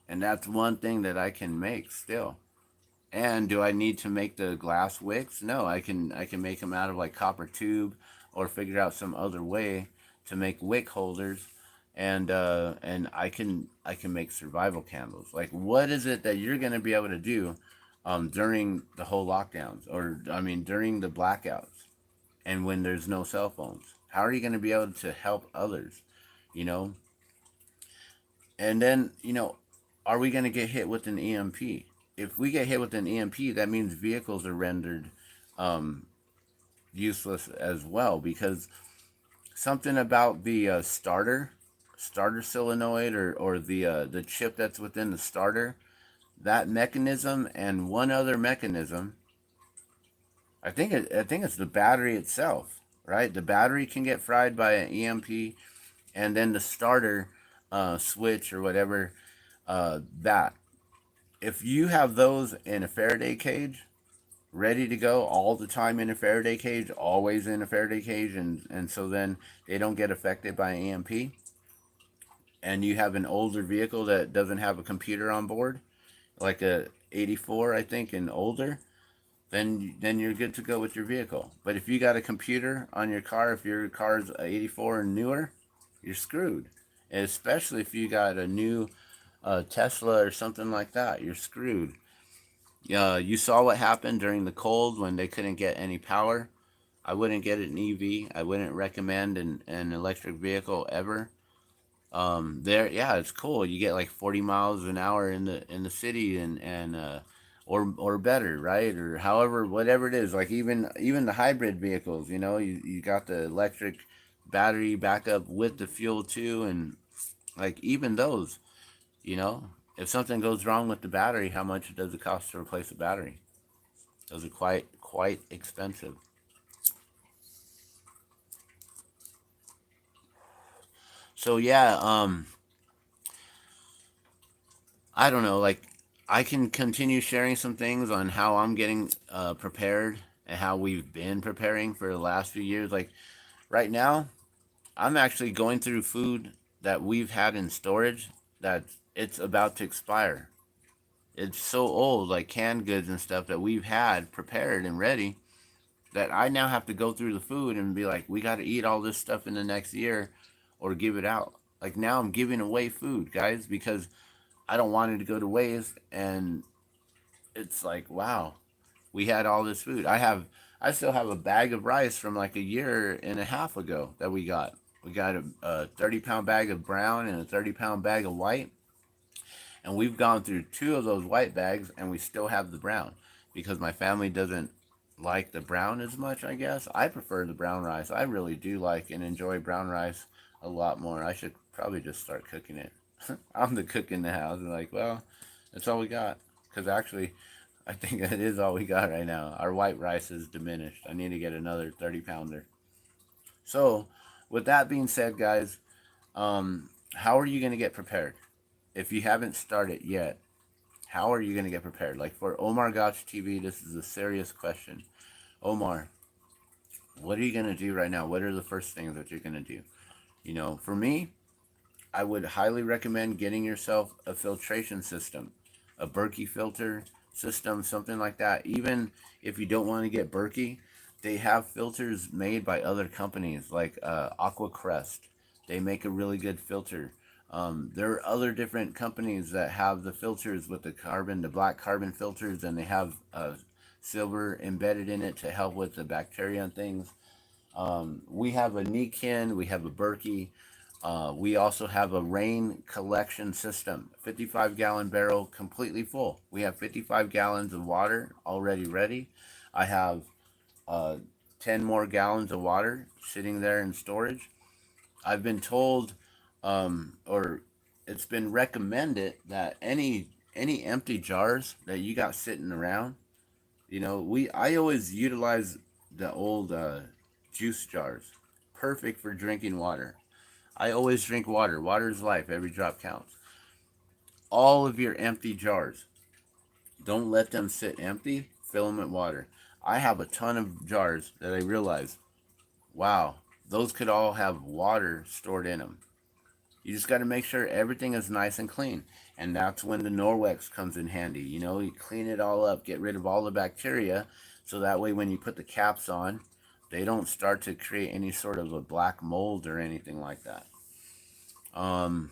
And that's one thing that I can make still. And do I need to make the glass wicks? No, I can make them out of like copper tube or figure out some other way to make wick holders and I can make survival candles. Like what is it that you're going to be able to do during the whole lockdowns or I mean during the blackouts and when there's no cell phones? How are you going to be able to help others, you know? And then, are we going to get hit with an EMP? If we get hit with an EMP, that means vehicles are rendered um, useless as well because something about the starter solenoid or the chip that's within the starter, that mechanism and one other mechanism. I think it's the battery itself, right? The battery can get fried by an EMP, and then the starter switch or whatever that if you have those in a Faraday cage, ready to go all the time in a Faraday cage, always in a Faraday cage, and so then they don't get affected by an EMP, and you have an older vehicle that doesn't have a computer on board, like a 84, I think, and older, then you're good to go with your vehicle. But if you got a computer on your car, if your car's a 84 and newer, you're screwed. And especially if you got a new Tesla or something like that, you're screwed. You saw what happened during the cold when they couldn't get any power. I wouldn't get an EV. I wouldn't recommend an electric vehicle ever. There, yeah, it's cool. You get like 40 miles an hour in the city and or better, right? Or however, whatever it is. Like even the hybrid vehicles, you got the electric battery backup with the fuel too, and like even those, you know, if something goes wrong with the battery, how much does it cost to replace the battery? Those are quite expensive. So yeah, I don't know. Like I can continue sharing some things on how I'm getting prepared and how we've been preparing for the last few years. Like right now, I'm actually going through food that we've had in storage that it's about to expire. It's so old, like canned goods and stuff that we've had prepared and ready that I now have to go through the food and be like, we got to eat all this stuff in the next year or give it out. Like now I'm giving away food, guys, because I don't want it to go to waste. And it's like, wow, we had all this food. I still have a bag of rice from like a year and a half ago that we got. We got a 30-pound bag of brown and a 30-pound bag of white. And we've gone through two of those white bags and we still have the brown because my family doesn't like the brown as much, I guess. I prefer the brown rice. I really do like and enjoy brown rice a lot more. I should probably just start cooking it. I'm the cook in the house. And like, well, that's all we got. Because actually, I think it is all we got right now. Our white rice is diminished. I need to get another 30 pounder. So, with that being said, guys, how are you going to get prepared? If you haven't started yet, how are you going to get prepared? Like for Omar Gotch TV, this is a serious question. Omar, what are you going to do right now? What are the first things that you're going to do? For me, I would highly recommend getting yourself a filtration system, a Berkey filter system, something like that. Even if you don't want to get Berkey, they have filters made by other companies like Aquacrest. They make a really good filter. There are other different companies that have the filters with the black carbon filters, and they have silver embedded in it to help with the bacteria and things. We have a Nikin, we have a Berkey. We also have a rain collection system, 55-gallon barrel completely full. We have 55 gallons of water already ready. I have uh, 10 more gallons of water sitting there in storage. I've been told, or it's been recommended that any empty jars that you got sitting around, I always utilize the old juice jars, perfect for drinking water. I always drink water. Water is life. Every drop counts. All of your empty jars, don't let them sit empty. Fill them with water. I have a ton of jars that I realize, wow, those could all have water stored in them. You just got to make sure everything is nice and clean. And that's when the Norwex comes in handy. You clean it all up, get rid of all the bacteria, so that way when you put the caps on, they don't start to create any sort of a black mold or anything like that. Um,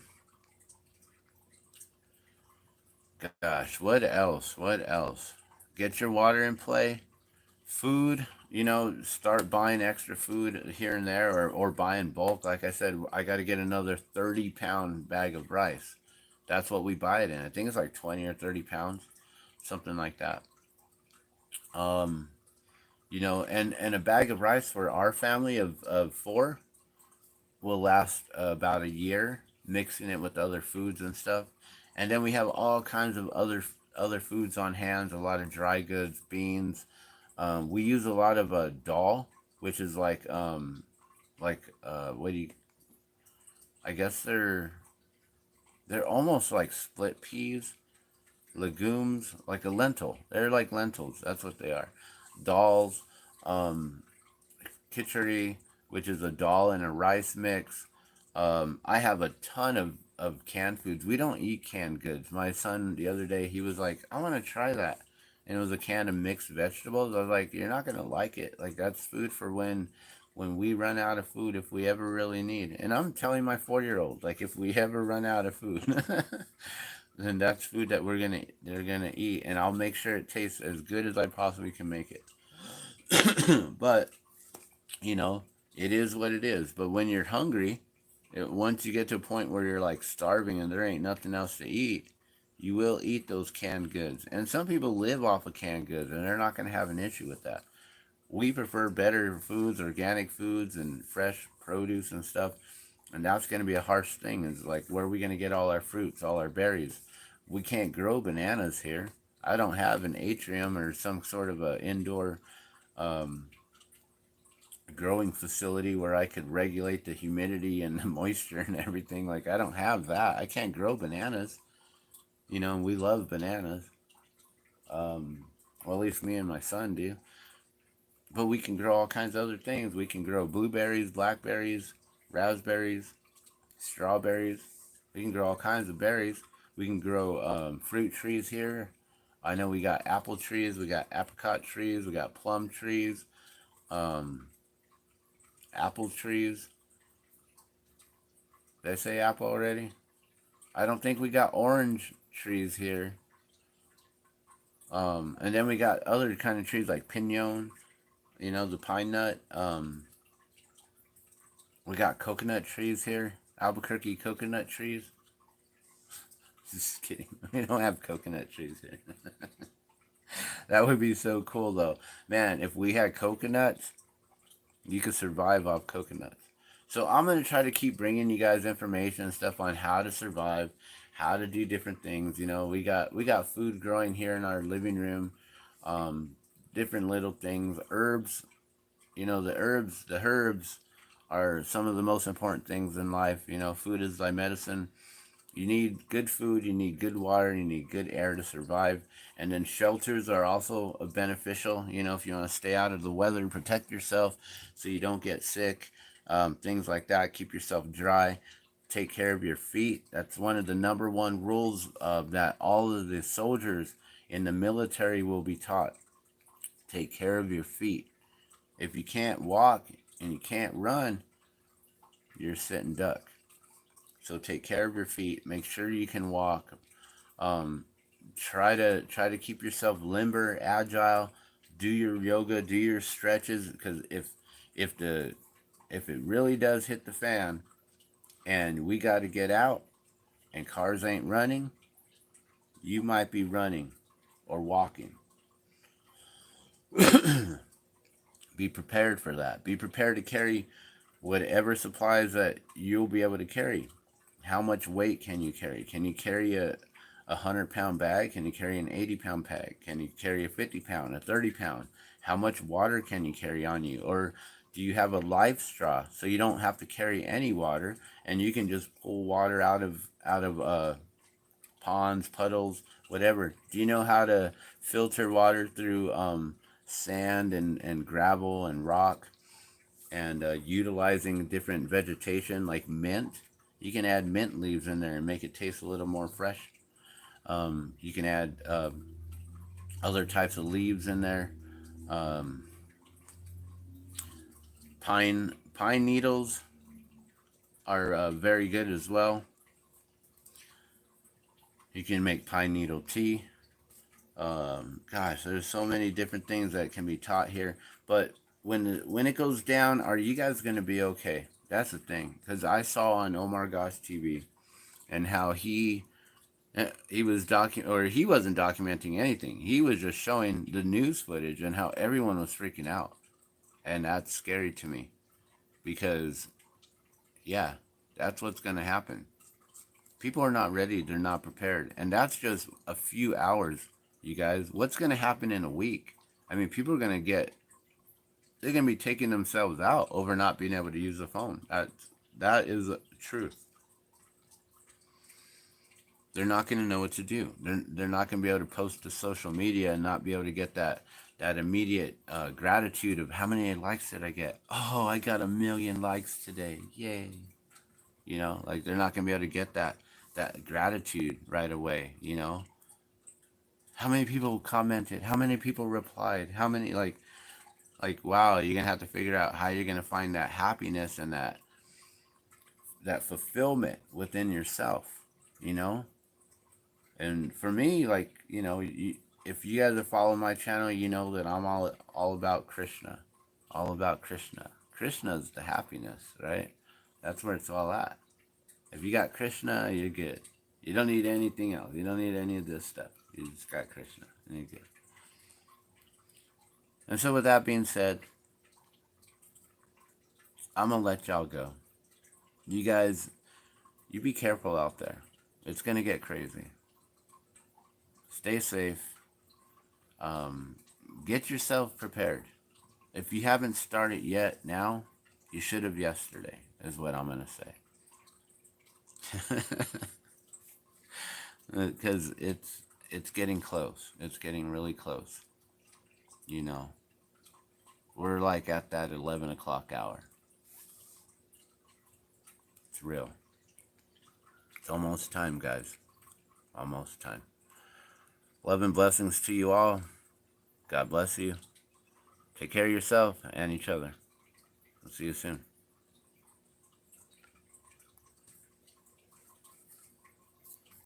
Gosh, what else? What else? Get your water in play. Food, start buying extra food here and there, or buy in bulk. Like I said, I got to get another 30-pound bag of rice. That's what we buy it in. I think it's like 20 or 30 pounds, something like that. Um, and a bag of rice for our family of four will last about a year, mixing it with other foods and stuff. And then we have all kinds of other foods on hand, a lot of dry goods, beans. We use a lot of dal, which is what do you? I guess they're almost like split peas, legumes, like a lentil. They're like lentils. That's what they are. Dals, um, khichdi, which is a dal and a rice mix. I have a ton of canned foods. We don't eat canned goods. My son the other day, he was like, I want to try that. And it was a can of mixed vegetables. I was like, you're not going to like it. Like, that's food for when we run out of food, if we ever really need. And I'm telling my 4-year-old, like, if we ever run out of food, then that's food that they're gonna eat, and I'll make sure it tastes as good as I possibly can make it. But you know, it is what it is. But when you're hungry, once you get to a point where you're like starving and there ain't nothing else to eat, you will eat those canned goods. And some people live off of canned goods, and they're not going to have an issue with that. We prefer better foods, organic foods, and fresh produce and stuff. And that's going to be a harsh thing. Is like, where are we going to get all our fruits, all our berries? We can't grow bananas here. I don't have an atrium or some sort of a indoor um, growing facility where I could regulate the humidity and the moisture and everything. Like, I don't have that. I can't grow bananas. We love bananas. Um, well, at least me and my son do. But we can grow all kinds of other things. We can grow blueberries, blackberries, raspberries, strawberries. We can grow all kinds of berries. We can grow fruit trees here. I know we got apple trees, we got apricot trees, we got plum trees, um, apple trees. Did I say apple already? I don't think we got orange trees here. And then we got other kind of trees like pinon, the pine nut. We got coconut trees here, Albuquerque coconut trees. Just kidding. We don't have coconut trees here. That would be so cool, though. Man, if we had coconuts, you could survive off coconuts. So I'm going to try to keep bringing you guys information and stuff on how to survive, how to do different things. We got food growing here in our living room, um, different little things, herbs. The herbs are some of the most important things in life. Food is thy medicine. You need good food, you need good water, you need good air to survive. And then shelters are also beneficial, if you want to stay out of the weather and protect yourself so you don't get sick, things like that. Keep yourself dry. Take care of your feet. That's one of the number one rules that all of the soldiers in the military will be taught. Take care of your feet. If you can't walk and you can't run, you're a sitting duck. So take care of your feet. Make sure you can walk. Um, try to keep yourself limber, agile. Do your yoga. Do your stretches. Because if it really does hit the fan, and we got to get out, and cars ain't running, you might be running or walking. Be prepared for that. Be prepared to carry whatever supplies that you'll be able to carry. How much weight can you carry? Can you carry a 100-pound bag? Can you carry an 80-pound bag? Can you carry a 50-pound, a 30-pound? How much water can you carry on you? Or do you have a life straw so you don't have to carry any water and you can just pull water out of ponds, puddles, whatever? Do you know how to filter water through sand and gravel and rock, and utilizing different vegetation like mint? You can add mint leaves in there and make it taste a little more fresh. You can add other types of leaves in there. Um, pine needles are very good as well. You can make pine needle tea. Gosh, there's so many different things that can be taught here. But when it goes down, are you guys gonna be okay? That's the thing. Because I saw on Omar Gosh TV and how he was he wasn't documenting anything. He was just showing the news footage and how everyone was freaking out, and that's scary to me because yeah, that's what's gonna happen. People are not ready. They're not prepared, and that's just a few hours, you guys. What's gonna happen in a week? I mean, people are gonna they're gonna be taking themselves out over not being able to use the phone. That is the truth. They're not going to know what to do. They're not going to be able to post to social media and not be able to get that immediate gratitude of how many likes did I get? Oh, I got 1,000,000 likes today. Yay. Like they're not going to be able to get that gratitude right away, How many people commented? How many people replied? How many wow, you're going to have to figure out how you're going to find that happiness and that fulfillment within yourself, And for me, if you guys have followed my channel, you know that I'm all about Krishna, all about Krishna. Krishna's the happiness, right? That's where it's all at. If you got Krishna, you're good. You don't need anything else. You don't need any of this stuff. You just got Krishna, and you're good. And so, with that being said, I'm gonna let y'all go. You guys, you be careful out there. It's gonna get crazy. Stay safe. Get yourself prepared. If you haven't started yet now, you should have yesterday, is what I'm going to say. Because it's getting close. It's getting really close. We're like at that 11 o'clock hour. It's real. It's almost time, guys. Almost time. Love and blessings to you all. God bless you. Take care of yourself and each other. I'll see you soon.